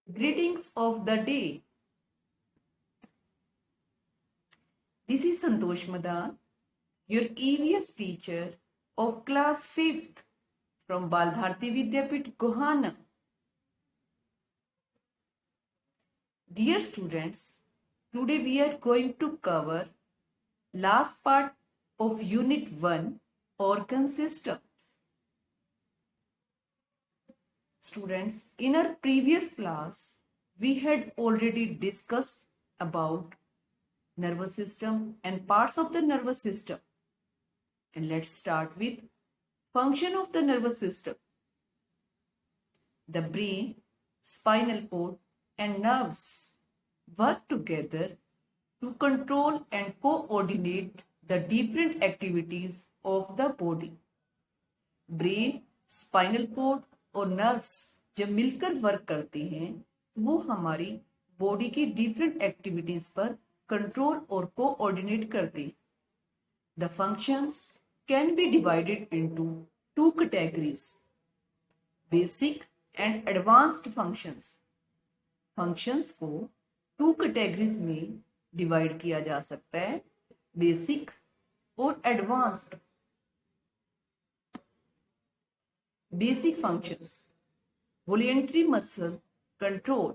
Greetings of the day. This is Santosh Madan, your EVS teacher of class 5th from Bal Bharti Vidyapit, Gohana. Dear students, today we are going to cover last part of Unit 1, Organ Systems. Students, in our previous class, we had already discussed about nervous system and parts of the nervous system. And let's start with function of the nervous system. The brain, spinal cord, and nerves work together to control and coordinate the different activities of the body. Brain, spinal cord और nerves जब मिलकर work करते हैं तो वो हमारी body की different activities पर कंट्रोल और कोऑर्डिनेट करते हैं. The functions can be divided into two categories, basic and advanced functions. Functions को टू कैटेगरीज में डिवाइड किया जा सकता है, बेसिक और advanced. Basic functions. Voluntary muscle control.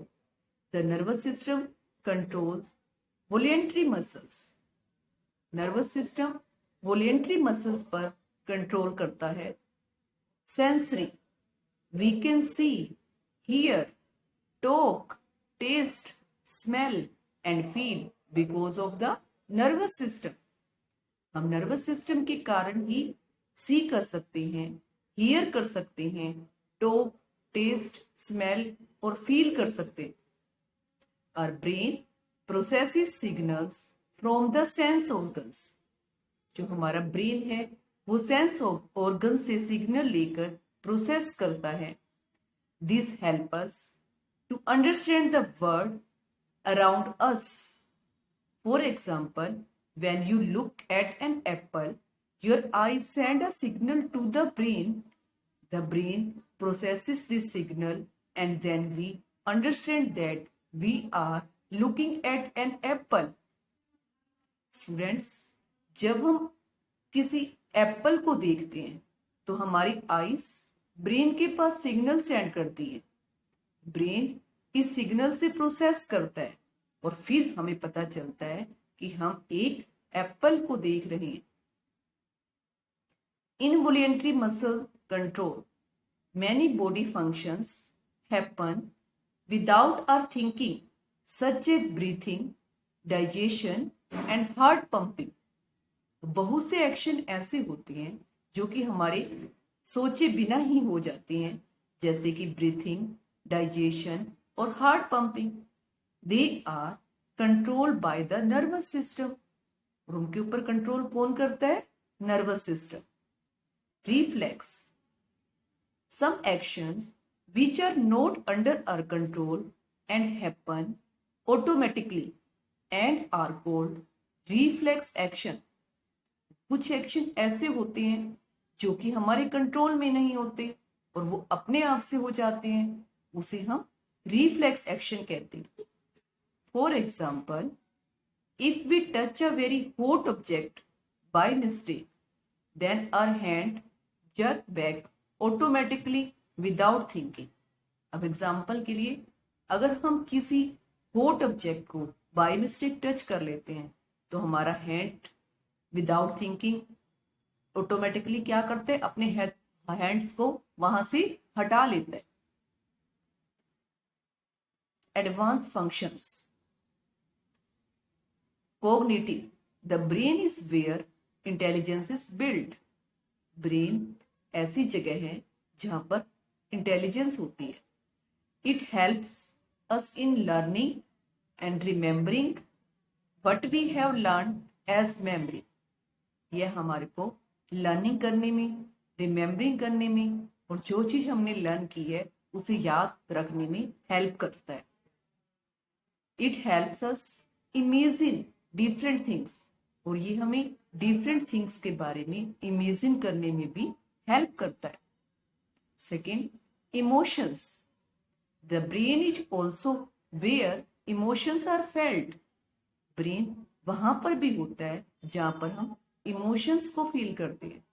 The nervous system controls voluntary muscles. Nervous system voluntary muscles पर control करता है. Sensory. We can see, hear, talk, taste, smell and feel because of the nervous system. हम nervous system के कारण ही see कर सकते हैं, here कर सकते हैं, टॉक, टेस्ट, स्मेल और फील कर सकते हैं. और brain processes signals from the sense organs. जो हमारा ब्रेन है वो सेंस ऑर्गन से सिग्नल लेकर प्रोसेस करता है. This help us to understand the world around us. For example, when you look at an apple, your eyes send a signal to the brain. The brain processes this signal and then we understand that we are looking at an apple. Students, जब हम किसी Apple को देखते हैं तो हमारी eyes brain के पास signal send करती है. ब्रेन इस सिग्नल से प्रोसेस करता है और फिर हमें पता चलता है कि हम एक एप्पल को देख रहे हैं. Involuntary muscle control. Many body functions happen without our thinking, such as breathing, digestion and heart pumping. बहुत से एक्शन ऐसे होते हैं जो कि हमारे सोचे बिना ही हो जाते हैं, जैसे कि ब्रीथिंग, डाइजेशन और heart pumping. They are controlled by the nervous system. और उनके ऊपर कंट्रोल कौन करता है? Nervous system. Reflex. Some actions which are not under our control and happen automatically and are called reflex action. कुछ action ऐसे होते हैं जो कि हमारे कंट्रोल में नहीं होते और वो अपने आप से हो जाते हैं, उसे हम रिफ्लेक्स एक्शन कहते हैं. For example, if we touch a very hot object by mistake, then our hand jerk back automatically without thinking. अब एग्जाम्पल के लिए, अगर हम किसी हॉट ऑब्जेक्ट को बाय मिस्टेक टच कर लेते हैं तो हमारा हैंड विदाउट थिंकिंग ऑटोमेटिकली क्या करते हैं? अपने हैंड्स को वहां से हटा लेता है. Advance functions. Cognitive. The brain is where intelligence is build. Brain ऐसी जगह है जहां पर इंटेलिजेंस होती है. It helps us in learning and remembering what we have learn as memory. यह हमारे को लर्निंग करने में, रिमेम्बरिंग करने में और जो चीज हमने लर्न की है उसे याद रखने में हेल्प करता है. It helps us imagine different things. और ये हमें डिफरेंट थिंग्स के बारे में इमेजिन करने में भी हेल्प करता है. Second, emotions. The brain is also where emotions are felt. Brain वहां पर भी होता है जहां पर हम इमोशंस को फील करते हैं.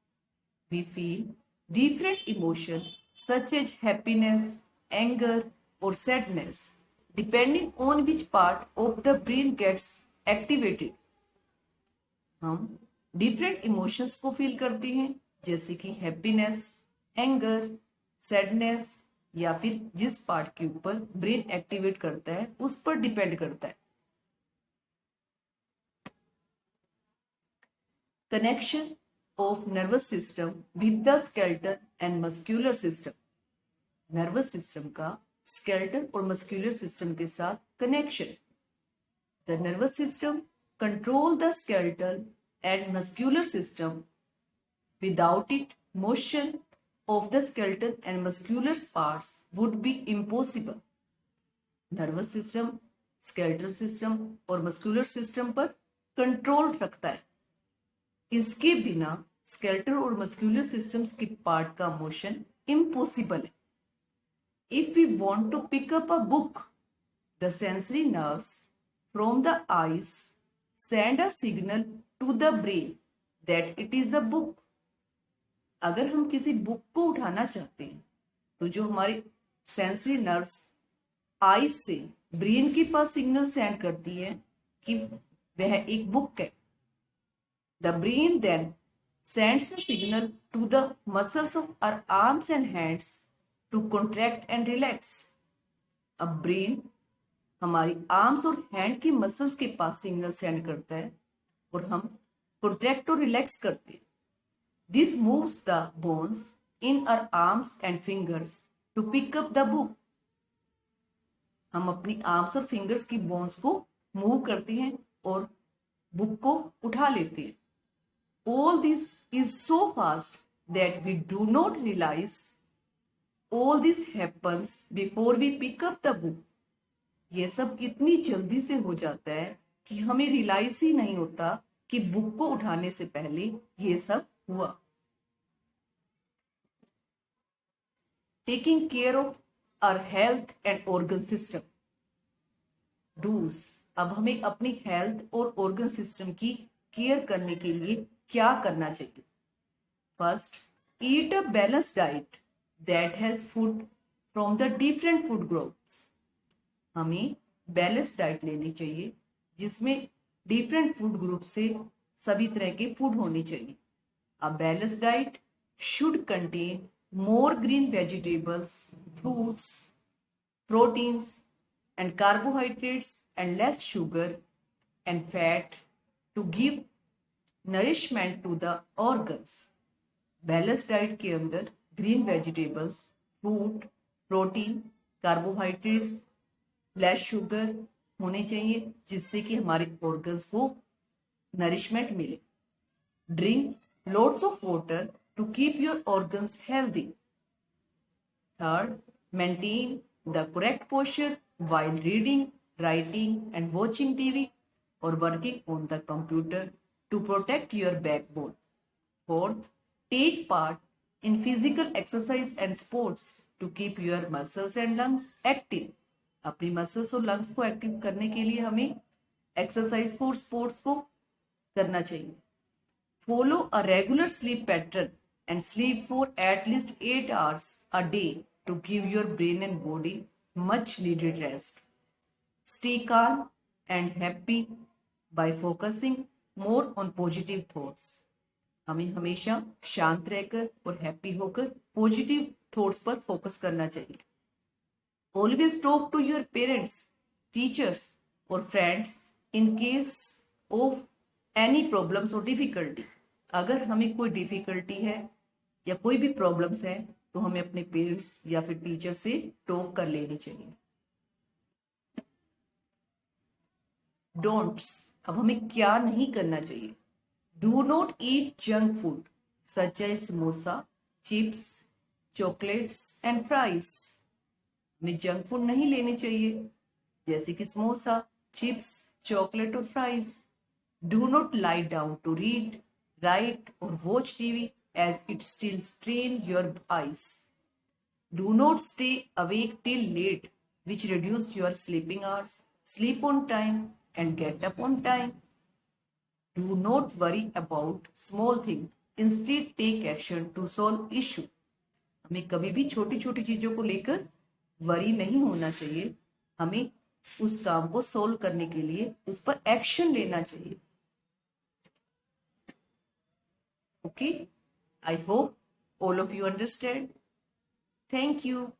We feel different emotions such as happiness, anger, or sadness, depending on which part of the brain gets activated. हम डिफरेंट इमोशंस को फील करते हैं जैसे कि हैप्पीनेस, एंगर, सैडनेस, या फिर जिस पार्ट के ऊपर ब्रेन एक्टिवेट करता है उस पर डिपेंड करता है. Connection of nervous system with the skeletal and muscular system. Nervous system का स्केलेटल और मस्कुलर सिस्टम के साथ connection. The nervous system control the skeletal and muscular system. Without it, motion of the skeletal and muscular parts would be impossible. Nervous system, skeletal system और muscular system पर control रखता है. इसके बिना skeletal और muscular systems के part का motion impossible है. If we want to pick up a book, the sensory nerves from the eyes send a signal to the brain that it is a book. अगर हम किसी book को उठाना चाहते हैं तो जो हमारी सेंसरी नर्व्स आईज से ब्रेन के पास सिग्नल सेंड करती है कि वह एक बुक है. The brain then sends a signal to the muscles of our arms and hands to contract and relax. अब ब्रेन हमारी आर्म्स और हैंड की मसल्स के पास सिग्नल सेंड करता है और हम कॉन्ट्रैक्ट और रिलैक्स करते हैं. This moves the bones in our arms and fingers to pick up the book. हम अपनी आर्म्स और फिंगर्स की बोन्स को मूव करते हैं और बुक को उठा लेते हैं. All this is so fast that we do not realize all this happens before we pick up the book. ये सब इतनी जल्दी से हो जाता है कि हमें रियलाइज ही नहीं होता कि बुक को उठाने से पहले ये सब हुआ. Taking care of our health and organ system. Do's. अब हमें अपनी हेल्थ और ऑर्गन सिस्टम की केयर करने के लिए क्या करना चाहिए. First, eat a balance diet that has food from the different food groups. हमें बैलेंस डाइट लेनी चाहिए जिसमें डिफरेंट फूड ग्रुप से सभी तरह के फूड होने चाहिए. A balance diet should contain more green vegetables, fruits, proteins and carbohydrates and less sugar and fat to give nourishment to the organs. Balance diet के अंदर green vegetables, fruit, protein, carbohydrates, less sugar होने चाहिए जिससे कि हमारे organs को nourishment मिले. Drink lots of water to keep your organs healthy. Third, maintain the correct posture while reading, writing and watching TV or working on the computer to protect your backbone. Fourth, take part in physical exercise and sports to keep your muscles and lungs active. अपनी muscles और lungs को active करने के लिए हमें exercise को और sports को करना चाहिए. Follow a regular sleep pattern and sleep for at least 8 hours a day to give your brain and body much needed rest. Stay calm and happy by focusing more on positive thoughts. हमें हमेशा शांत रहकर और happy होकर positive thoughts पर focus करना चाहिए. Always talk to your parents, teachers or friends in case of any problems or difficulty. अगर हमें कोई डिफिकल्टी है या कोई भी प्रॉब्लम्स है तो हमें अपने पेरेंट्स या फिर टीचर से टॉक कर लेनी चाहिए. डोंट्स. अब हमें क्या नहीं करना चाहिए. Do not eat junk food such as samosa, chips, chocolates and fries. हमें जंक फूड नहीं लेने चाहिए जैसे कि समोसा, चिप्स, चॉकलेट और fries. Do not lie down to read, write और watch TV as it still strain your eyes. Do not stay awake till late which reduce your sleeping hours. Sleep on time and get up on time. Do not worry about small thing. Instead, take action to solve issue. हमें कभी भी छोटी छोटी चीजों को लेकर worry नहीं होना चाहिए. हमें उस काम को सोल्व करने के लिए उस पर एक्शन लेना चाहिए. Okay, I hope all of you understand. Thank you.